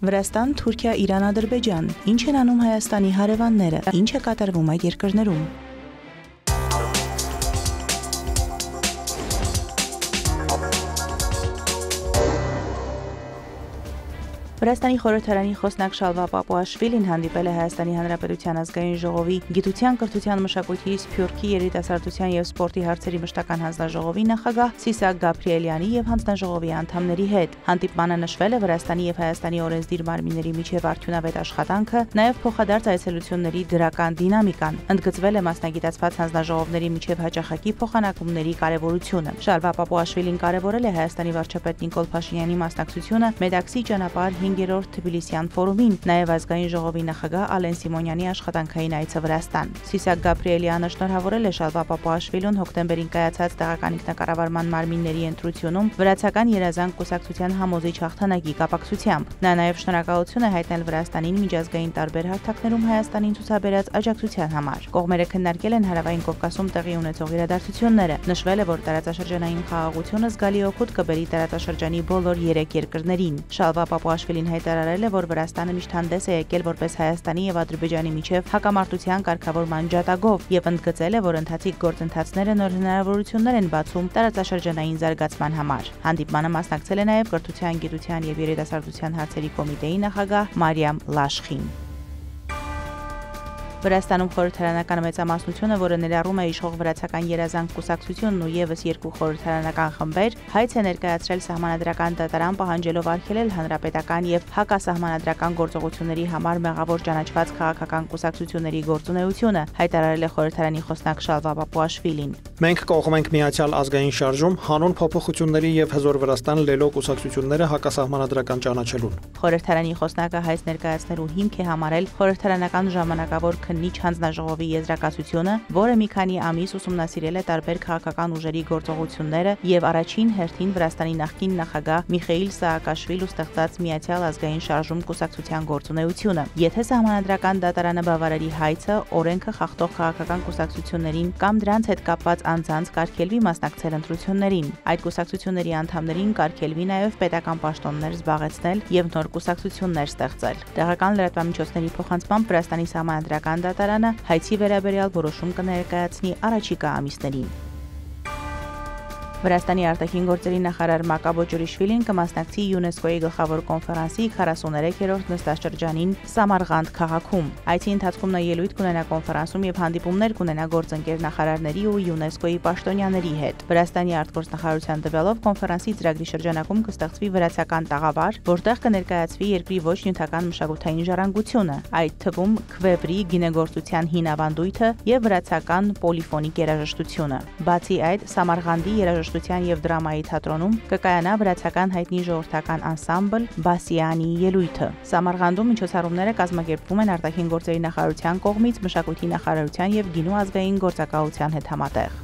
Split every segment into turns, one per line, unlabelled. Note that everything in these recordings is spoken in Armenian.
Վրաստան, Թուրքիա, Իրան, Ադրբեջան։ Ինչ են անում Հայաստանի հարևանները, ինչ է կատարվում այդ երկրներում։ Վրաստանի խորհրդարանի խոսնակ Շալվա Պապուաշվիլին հանդիպել է Հայաստանի Հանրապետության ազգային ժողովի գիտության, կրթության, մշակույթի, սփյուռքի, երիտասարդության եւ սպորտի հարցերի մշտական հանձնաժողովի նախագահ Սիսակ Գաբրիելյանի եւ հանձնաժողովի անդամների հետ։ Հանդիպմանը նշվել է Վրաստանի եւ Հայաստանի օրենսդիր մարմինների միջև արդյունավետ աշխատանքը, նաեւ փոխադարձ այցելությունների դրական դինամիկան։ Ընդգծվել է մասնագիտացված հանձնաժողովների միջև հաճախակի փոխանակումների կարեւորությունը։ Շալվա Պապուաշվիլին կարևորել է Հայաստանի վարչապետ Նիկոլ Փաշինյանի մասնակցությունը Մեդաքսի ճանապարհ 5-րդ Թբիլիսյան ֆորումին, նաև ազգային ժողովի նախագահ Ալեն Սիմոնյանի աշխատանքային այցը Վրաստան։ Սիսակ Գաբրիելյանը շնորհավորել է Շալվա Պապուաշվիլուն հոկտեմբերին կայացած տեղական ինքնակառավարման մարմինների ընտրությունում վրացական երազանք կուսակցության համոզիչ հաղթանակի կապակցությամբ։ Նա նաև շնորհակալություն է հայտնել Վրաստանին միջազգային տարբեր հարթակներում Հայաստանին ցուցաբերած աջակցության համար։ Կողմերը քննարկել են Հարավային Կովկասում տեղի ունեցող իրադարձությունները։ Նշվել է, որ տարածաշրջանային խաղաղությունը զգալի օգուտ կբերի տարածաշրջանի բոլոր 3 երկրներին։ Շալվա Պապուաշվիլին հայտարարել է, որ Վրաստանը միշտ հանդես է եկել որպես Հայաստանի եւ Ադրբեջանի միջև հակամարտության կարգավորման ջատագով եւ ընդգծել է, որ ընթացիկ գործընթացները նոր հնարավորություններ են բացում տարածաշրջանային զարգացման համար։ Հանդիպմանը մասնակցել է նաեւ Կրթության, գիտության եւ երիտասարդության հարցերի կոմիտեի նախագահ Մարիամ Լաշխին։ Վրաստանում խորհրդարանական մեծամասնությունը, որը ներառում է իշխող վրացական երազանք կուսակցությունն ու եւս 2 խորհրդարանական խմբեր, հայց է ներկայացրել սահմանադրական դատարան պահանջելով արգելել հանրապետական եւ հակասահմանադրական գործողությունների համար մեղավոր ճանաչված քաղաքական կուսակցությունների գործունեությունը, հայտարարել է խորհրդարանի խոսնակ Շալվա Պապուաշվիլին։
Մենք կողմ ենք Միացյալ ազգային շարժում հանուն փոփոխությունների եւ Հզոր Վրաստան լելով կուսակցությունները հակասահմանադրական ճանաչելուն։
Խորհրդարանի խոսնակը հայց ներկայացնելու հիմք է համարել խորհրդարանական ժամանակավոր քննիչ հանձնաժողովի եզրակացությունը, որը մի քանի ամիս ուսումնասիրել է տարբեր քաղաքական ուժերի գործողությունները եւ առաջին հերթին Վրաստանի նախկին նախագահ Միխեիլ Սաակաշվիլու ստեղծած Միացյալ ազգային շարժում կուսակցության գործունեությունը։ Եթե սահմանադրական դատարանը բավարարի հայցը, օրենքը խախտող քաղաքական կուսակցություններին կամ դրանց հետ կապված անձանց կարգելվի մասնակցել ընտրություններին։ Այդ կուսակցությունների անդամներին կարգելվի նաև պետական պաշտոններ զբաղեցնել եւ նոր կուսակցություններ ստեղծել։ Տեղական լրատվամիջոցների փոխանցմամբ Վրաստանի սահմանադրական դատարանը հայցի վերաբերյալ որոշում կներկայացնի առաջիկա ամիսներին։ Վրաստանի արտաքին գործերի նախարար Մակաբո Ջուրիշվիլին կմասնակցի ՅՈՒՆԵՍԿՕ-ի գլխավոր կոնֆերանսի 43-րդ նստաշրջանին Սամարղանդ քաղաքում։ Այցի ընթացքում նա ելույթ կունենա կոնֆերանսում եւ հանդիպումներ կունենա գործընկեր նախարարների ու ՅՈՒՆԵՍԿՕ-ի պաշտոնյաների հետ։ Վրաստանի արտգործնախարարության տվյալով կոնֆերանսի ծրագրի շրջանակում կստեղծվի վրացական տաղավար, որտեղ կներկայացվի երկրի ոչ նյութական մշակութային ժառանգությունը, այդ թվում քվեբրի գինեգործության հին ավանդույթը եւ վրացական պոլիֆոնիկ երաժշտությունը։ Բացի այդ, Սամարղանդի երաժշտության եւ դրամայի թատրոնում կկայանա վրացական հայտնի ժողովրդական անսամբլ Բասիանի ելույթը։ Սամարղանդում միջոցառումները կազմակերպվում են արտաքին գործերի նախարարության կողմից մշակույթի նախարարության եւ գինու ազգային գործակալության հետ համատեղ։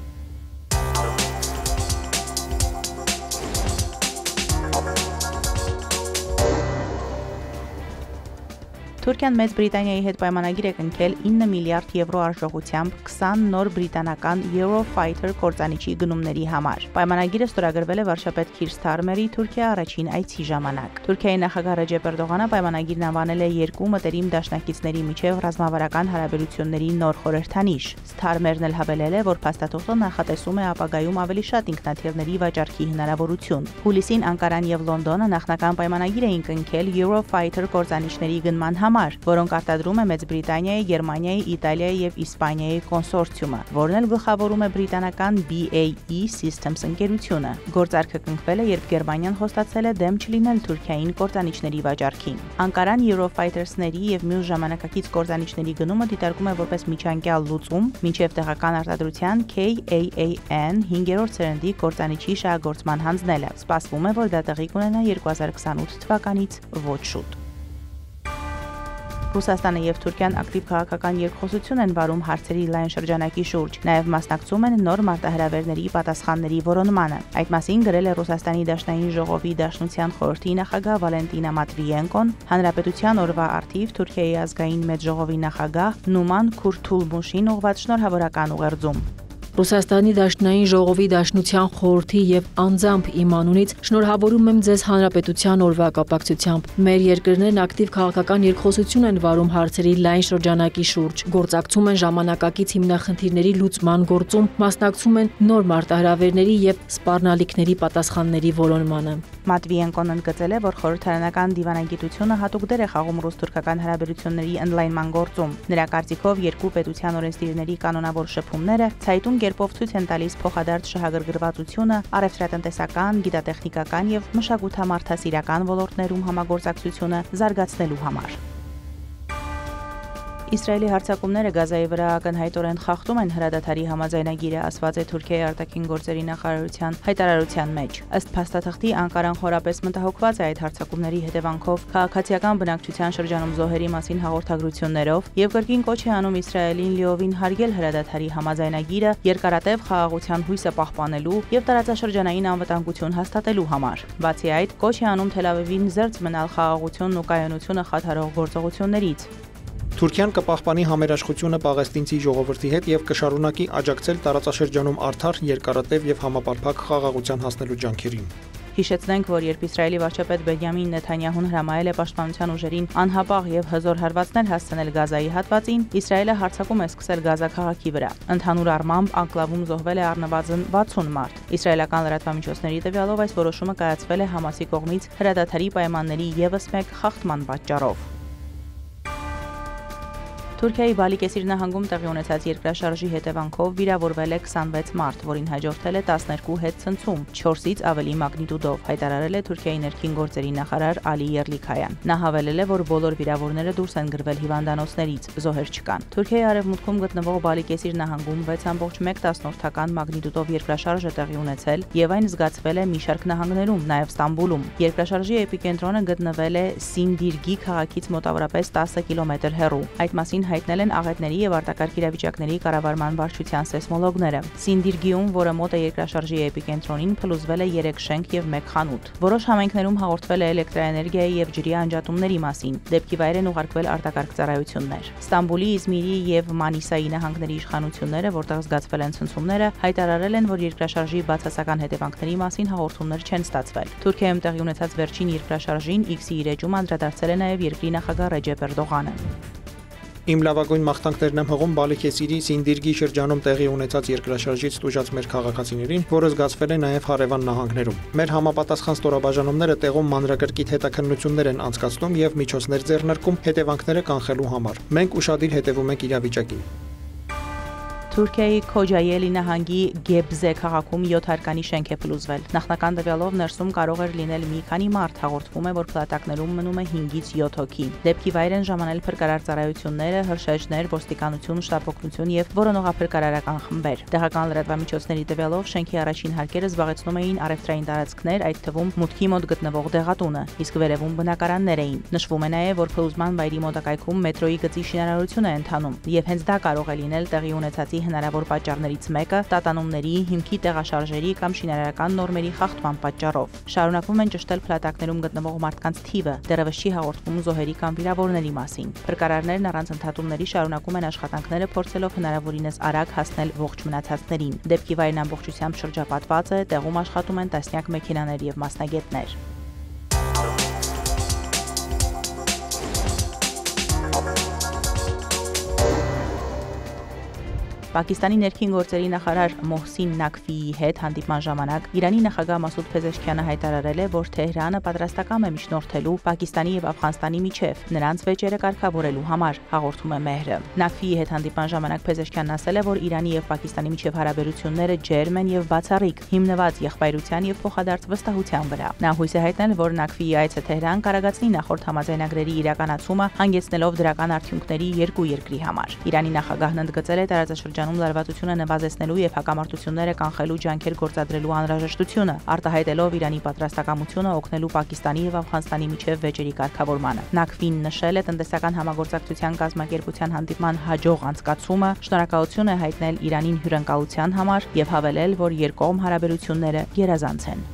Թուրքիան Մեծ Բրիտանիայի հետ պայմանագիր է կնքել 9 միլիարդ եվրո արժողությամբ 20 նոր բրիտանական Eurofighter կործանիչի գնումների համար։ Պայմանագիրը ստորագրվել է վարչապետ Քիր Սթարմերի Թուրքիա առաջին այցի ժամանակ։ Թուրքիայի նախագահ Ռեջեփ Էրդողանը պայմանագիրն անվանել է երկու մտերիմ դաշնակիցների միջև ռազմավարական հարաբերությունների նոր խորհրդանիշ։ Սթարմերն էլ հավելել է, որ փաստաթուղթը նախատեսում է ապագայում ավելի շատ ինքնաթիռների վաճառքի հնարավորություն։ Հուլիսին Անկարան եւ Լոնդոնը նախնական պայմանագիր էին կնքել Eurofighter կործանիչների գնման համար, որոնք արտադրում է Մեծ Բրիտանիայի, Գերմանիայի, Իտալիայի եւ Իսպանիայի կոնսորցիումը, որն էլ գլխավորում է բրիտանական BAE Systems ընկերությունը։ Գործարքը կնքվել է, երբ Գերմանիան խոստացել է դեմ չլինել Թուրքիային կործանիչների վաճառքին։ Անկարան Eurofighters-ների եւ մյուս ժամանակակից կործանիչների գնումը դիտարկում է որպես միջանկյալ լուծում, մինչև տեղական արտադրության KAAN 5-րդ սերնդի կործանիչի շահագործման հանձնելը։ Սպասվում է, որ դա տեղի կունենա 2028 թվականից ոչ շուտ։ Ռուսաստանը եւ Թուրքիան ակտիվ քաղաքական երկխոսություն են վարում հարցերի լայն շրջանակի շուրջ, նաեւ մասնակցում են նոր մարտահրավերների պատասխանների որոնմանը։ Այդ մասին գրել է Ռուսաստանի Դաշնային ժողովի Դաշնության խորհրդի նախագահ Վալենտինա Մատվիենկոն, Հանրապետության օրվա առթիվ Թուրքիայի ազգային մեծ ժողովի նախագահ Նուման Քուրթուլմուշին ուղղված շնորհավորական ուղերձում։
Ռուսաստանի Դաշնային ժողովի Դաշնության խորհրդի եւ անձամբ իմ անունից շնորհավորում եմ ձեզ Հանրապետության օրվա կապակցությամբ։ Մեր երկրներն ակտիվ քաղաքական երկխոսություն են վարում հարցերի լայն շրջանակի շուրջ, գործակցում են ժամանակակից հիմնախնդիրների լուծման գործում, մասնակցում են նոր մարտահրավերների եւ սպառնալիքների պատասխանների որոնմանը։
Մատվիենկոն ընդգծել է, որ խորհրդարանական դիվանագիտությունը հատուկ դեր է խաղում ռուս-թուրքական հարաբերությունների ընդլայնման գործում։ Նրա կարծիքով երկու պետության օրենսդիրների կանոնավոր շփումները ցայտուն կերպով ցույց են տալիս փոխադարձ շահագրգռվածությունը առևտրատնտեսական, գիտատեխնիկական եւ մշակութամարդասիրական ոլորտներում համագործակցությունը զարգացնելու համար։ Իսրայելի հարձակումները Գազայի վրա ակնհայտորեն խախտում են հրադադարի համաձայնագիրը, ասված է Թուրքիայի արտաքին գործերի նախարարության հայտարարության մեջ։ Ըստ փաստաթղթի Անկարան խորապես մտահոգված է այդ հարձակումների հետևանքով քաղաքացիական բնակչության շրջանում զոհերի մասին հաղորդագրություններով եւ կրկին կոչ է անում Իսրայելին լիովին հարգել հրադադարի համաձայնագիրը երկարատև խաղաղության հույսը պահպանելու եւ տարածաշրջանային անվտանգություն հաստատելու համար։ Բացի այդ, կոչ է անում Թել Ավիվին զերծ մնալ խաղաղությունն ու կայունությունը խաթարող գործողություններից։
Թուրքիան կպահպանի համերաշխությունը Պաղեստինցի ժողովրդի հետ եւ կշարունակի աջակցել տարածաշրջանում արդար, երկարատև եւ համապարփակ խաղաղության հասնելու ջանքերին։
Հիշեցնենք, որ երբ Իսրայելի վարչապետ Բենյամին Նեթանյահուն հրամայել է պաշտպանության ուժերին անհապաղ եւ հզոր հարվածներ հասցնել Գազայի հատվածին, Իսրայելը հարձակում է սկսել Գազա քաղաքի վրա։ Ընդհանուր առմամբ անկլավում զոհվել է առնվազն 60 մարդ։ Իսրայելական լրատվամիջոցների տվյալով այս որոշումը կայացվել է Համասի կողմից հրադադարի պայմանների եւս մեկ խախտման պատճառով։ Թուրքիայի Բալիկեսիր նահանգում տեղի ունեցած երկրաշարժի հետևանքով վիրավորվել է 26 մարդ, որին հաջորդել է 12 հետ ցնցում, 4-ից ավելի մագնիտուդով, հայտարարել է Թուրքիայի ներքին գործերի նախարար Ալի Երլիքայան։ Նա հավելել է, որ բոլոր վիրավորները դուրս են գրվել հիվանդանոցներից, զոհեր չկան։ Թուրքիայի արևմուտքում գտնվող Բալիկեսիր նահանգում 6.1 մագնիտուդով երկրաշարժ է տեղի ունեցել եւ այն զգացվել է մի շարք նահանգներում, նաեւ Ստամբուլում։ Երկրաշարժի էպիկենտրոնը գտնվել է Սինդիրգի քաղաքից մոտավորապես 10 կիլոմետր հեռու։ Այդ մասին հայտնել են աղետների եւ արտակարգ իրավիճակների կառավարման վարչության սեյսմոլոգները։ Սինդիրգիում, որը մոտ է երկրաշարժի էպիկենտրոնին, փլուզվել է 3 շենք եւ 1 խանութ։ Որոշ համայնքներում հաղորդվել է էլեկտրաէներգիայի եւ ջրի անջատումների մասին։ Դեպքի վայր են ուղարկվել արտակարգ ծառայություններ։ Ստամբուլի, Իզմիրի եւ Մանիսայի նահանգների իշխանությունները, որտեղ զգացվել են ցնցումները, հայտարարել են, որ երկրաշարժի բացասական հետևանքների մասին հաղորդումներ չեն ստացվել։ Թուրքիայում տեղի ունեցած վերջին երկրաշարժին X-ի իր էջում անդրադարձել է նաեւ երկրի նախագահ Ռեջեփ Էրդողանը։
Իմ լավագույն մաղթանքներն եմ հղում Բալիկեսիրի Սինդիրգի շրջանում տեղի ունեցած երկրաշարժից տուժած մեր քաղաքացիներին, որը զգացվել է նաև հարևան նահանգներում։ Մեր համապատասխան ստորաբաժանումները տեղում մանրակրկիտ հետաքննություններ են անցկացնում եւ միջոցներ ձեռնարկում հետևանքները կանխելու համար։ Մենք ուշադիր հետևում ենք իրավիճակին։
Թուրքիայի Քոջայելի նահանգի Գեբզե քաղաքում 7 հարկանի շենք է փլուզվել։ Նախնական տվյալով ներսում կարող էր լինել մի քանի մարդ, հաղորդվում է, որ փլատակներում մնում է 5-ից 7 հոգի։ Դեպքի վայր են ժամանել փրկարար ծառայությունները, հրշեջներ, ոստիկանություն, շտապօգնություն եւ որոնողափրկարարական խմբեր։ Տեղական լրատվամիջոցների տվյալով շենքի առաջին հարկերը զբաղեցնում էին առևտրային տարածքներ, այդ թվում մուտքի մոտ գտնվող դեղատունը, իսկ վերևում բնակարաններ էին։ Նշվում է նաեւ, որ փլուզման վայրի մոտակայքում մետրոյի գծի շինարարություն է ընթանում, եւ հենց դա կարող է լինել տեղի ունեցածի հնարավոր պատճառներից մեկը տատանումների, հիմքի տեղաշարժերի կամ շինարարական նորմերի խախտման պատճառով։ Շարունակվում են ճշտել փլատակներում գտնվող մարդկանց թիվը, դեռևս չի հաղորդվում զոհերի կամ վիրավորների մասին։ Փրկարարներն առանց ընդհատումների շարունակում են աշխատանքները, փորձելով հնարավորինս արագ հասնել ողջ մնացածներին։ Դեպքի վայրն ամբողջությամբ շրջապատված է, տեղում աշխատում են տասնյակ մեքենաներ եւ մասնագետներ։ Պակիստանի ներքին գործերի նախարար Մոհսին Նաքվիի հետ հանդիպման ժամանակ Իրանի նախագահ Մասուդ Փեզեշքյանը հայտարարել է, որ Թեհրանը պատրաստակամ է միջնորդելու Պակիստանի եւ Աֆղանստանի միջև նրանց վեճերը կարգավորելու համար, հաղորդում է Մեհրը։ Նաքվիի հետ հանդիպման ժամանակ Փեզեշքյանն ասել է, որ Իրանի եւ Պակիստանի միջև հարաբերությունները ջերմ են եւ բացառիկ, հիմնված եղբայրության եւ փոխադարձ վստահության վրա։ Նա հույս է հայտնել, որ Նաքվիի այցը Թեհրան կարագացնի նախորդ համաձայնագրերի իրականացումը, հանգեցնելով դրական արդյունքների երկու երկրի համար։ Իրանի նախագահն ընդգծել է տարածաշրջանում լարվածությունը նվազեցնելու եւ հակամարտությունները կանխելու ջանքեր գործադրելու անհրաժեշտությունը, արտահայտելով Իրանի պատրաստակամությունը օգնելու Պակիստանի եւ Աֆղանստանի միջև վեճերի կարգավորմանը։ Նաքվին նշել է տնտեսական համագործակցության կազմակերպության հանդիպման հաջող անցկացումը, շնորհակալություն է հայտնել Իրանին հյուրընկալության համար եւ հավելել, որ երկկողմ հարաբերությունները գերազանց են։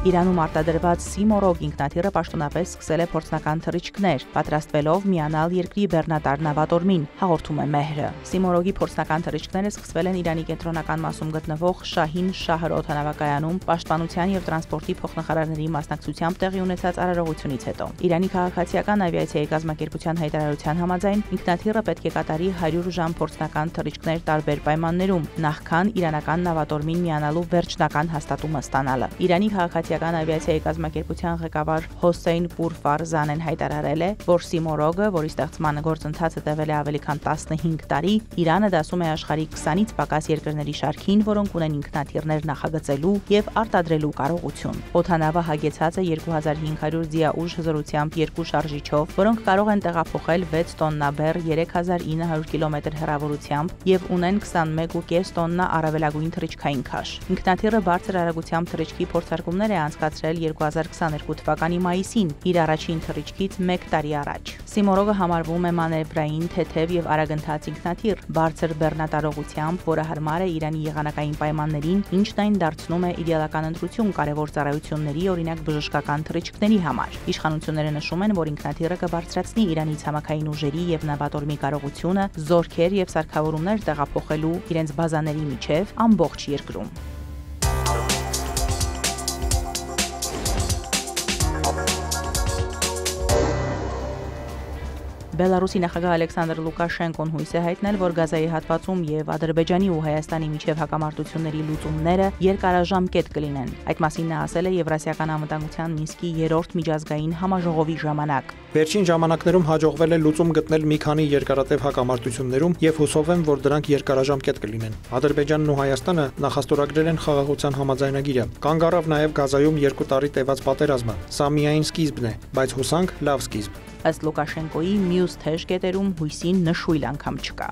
Իրանում արտադրված Սիմորոգ ինքնաթիռը պաշտոնապես սկսել է փորձնական թռիչքներ, պատրաստվելով միանալ երկրի բեռնատար նավատորմին, հաղորդում է Մեհրը։ Սիմորոգի փորձնական թռիչքները սկսվել են Իրանի կենտրոնական մասում գտնվող Շահին Շահր օդանավակայանում պաշտպանության եւ տրանսպորտի փոխնախարարների մասնակցությամբ տեղի ունեցած արարողությունից հետո։ Իրանի քաղաքացիական ավիացիայի կազմակերպության հայտարարության համաձայն ինքնաթիռը պետք է կատարի 100 ժամ փորձնական թռիչքներ տարբեր պայմաններում, նախքան իրանական նավատորմին միանալու վերջնական հաստատումը ստանալը։ Իրանի քաղաքացիական ավիացիայի կազմակերպության ղեկավար Հոսեյն Պուր Ֆարզանեն հայտարարել է, որ Սիմորոգը, որի ստեղծման գործընթացը տևել է ավելի քան 15 տարի, Իրանը դասում է աշխարհի 20-ից պակաս երկրների շարքին, որոնք ունեն ինքնաթիռներ նախագծելու եւ արտադրելու կարողություն։ Օդանավը հագեցած է 2500 դիաուժ հզորությամբ 2 շարժիչով, որոնք կարող են տեղափոխել 6 տոննա բեռ 3900 կիլոմետր հեռավորությամբ եւ ունեն 21.5 տոննա առավելագույն թռիչքային քաշ։ Ինքնաթիռը բարձր արագությամբ թռիչքի փորձարկումներ է անցկացրել 2022 թվականի մայիսին, իր առաջին թռիչքից 1 տարի առաջ։ Սիմորոգը համարվում է մանևրային, թեթև եւ արագընթաց ինքնաթիռ, բարձր բեռնատարողությամբ, որը հարմար է Իրանի եղանակային պայմաններին, ինչն այն դարձնում է իդեալական ընտրություն կարևոր ծառայությունների, օրինակ բժշկական թռիչքների համար։ Իշխանությունները նշում են, որ ինքնաթիռը կբարձրացնի Իրանի ցամաքային ուժերի եւ նավատորմի կարողությունը զորքեր եւ սարքավորումներ տեղափոխելու իրենց բազաների միջև ամբողջ երկրում։ Բելարուսի նախագահ Ալեքսանդր Լուկաշենկոն հույս է հայտնել, որ Գազայի հատվածում եւ Ադրբեջանի ու Հայաստանի միջև հակամարտությունների լուծումները երկարաժամկետ կլինեն։ Այդ մասին նա ասել է Եվրասիական անվտանգության Մինսկի 3-րդ միջազգային համաժողովի ժամանակ։
Վերջին ժամանակներում հաջողվել է լուծում գտնել մի քանի երկարատև հակամարտություններում եւ հուսով եմ, որ դրանք երկարաժամկետ կլինեն։ Ադրբեջանն ու Հայաստանը նախաստորագրել են խաղաղության համաձայնագիրը։ Կանգ առավ նաեւ Գազայում 2 տարի տևած պատերազմը։ Սա միայն սկիզբն է, բայց հուսանք լավ սկիզբ։
Ըստ Լուկաշենկոյի մյուս թեժ կետերում հույսին նշույլ անգամ չկա։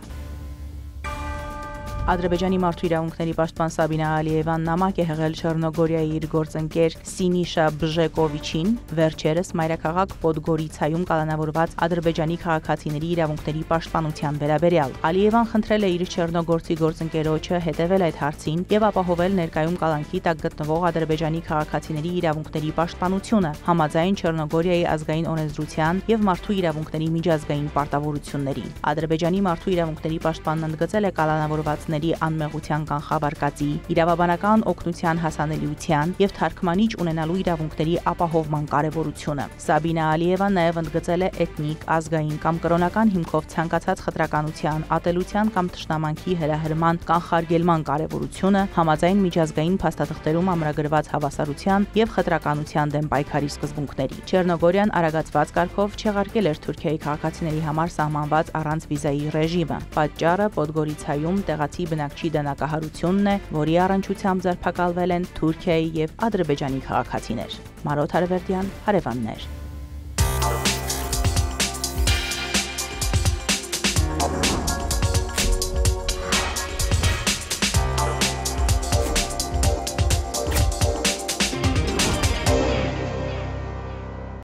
Ադրբեջանի մարդու իրավունքների պաշտպան Սաբինա Ալիևան նամակ է հղել Չեռնոգորիայի իր գործընկեր Սինիշա Բժեկովիչին վերջերս մայրաքաղաք Պոդգորիցայում կալանավորված ադրբեջանի քաղաքացիների իրավունքների պաշտպանության վերաբերյալ։ Ալիևան խնդրել է իր չեռնոգորցի գործընկերոջը հետևել այդ հարցին եւ ապահովել ներկայում կալանքի տակ գտնվող ադրբեջանի քաղաքացիների իրավունքների պաշտպանությունը համաձայն Չեռնոգորիայի ազգային օրենսդրության եւ մարդու իրավունքների միջազգային պարտավորությունների։ Ադրբեջանի մարդու իրավունքների պաշտպանն ընդգծել է կալանավորվածների անմեղության կանխավարկածի, իրավաբանական օգնության հասանելիության եւ թարգմանիչ ունենալու իրավունքների ապահովման կարեւորությունը։ Սաբինա Ալիևան նաեւ ընդգծել է էթնիկ, ազգային կամ կրոնական հիմքով ցանկացած խտրականության, ատելության կամ թշնամանքի հրահրման կանխարգելման կարեւորությունը համաձայն միջազգային փաստաթղթերում ամրագրված հավասարության եւ խտրականության դեմ պայքարի սկզբունքների։ Չեռնոգորիան արագացված կարգով չեղարկել էր Թուրքիայի քաղաքացիների համար սահմանված առանց վիզայի ռեժիմը։ Պատճառը Պոդգորիցայում տեղացի բնակչի դանակահարությունն է, որի առնչությամբ ձերբակալվել են Թուրքիայի եւ Ադրբեջանի քաղաքացիներ։ Մարոթ Արևերդյան, հարևաններ։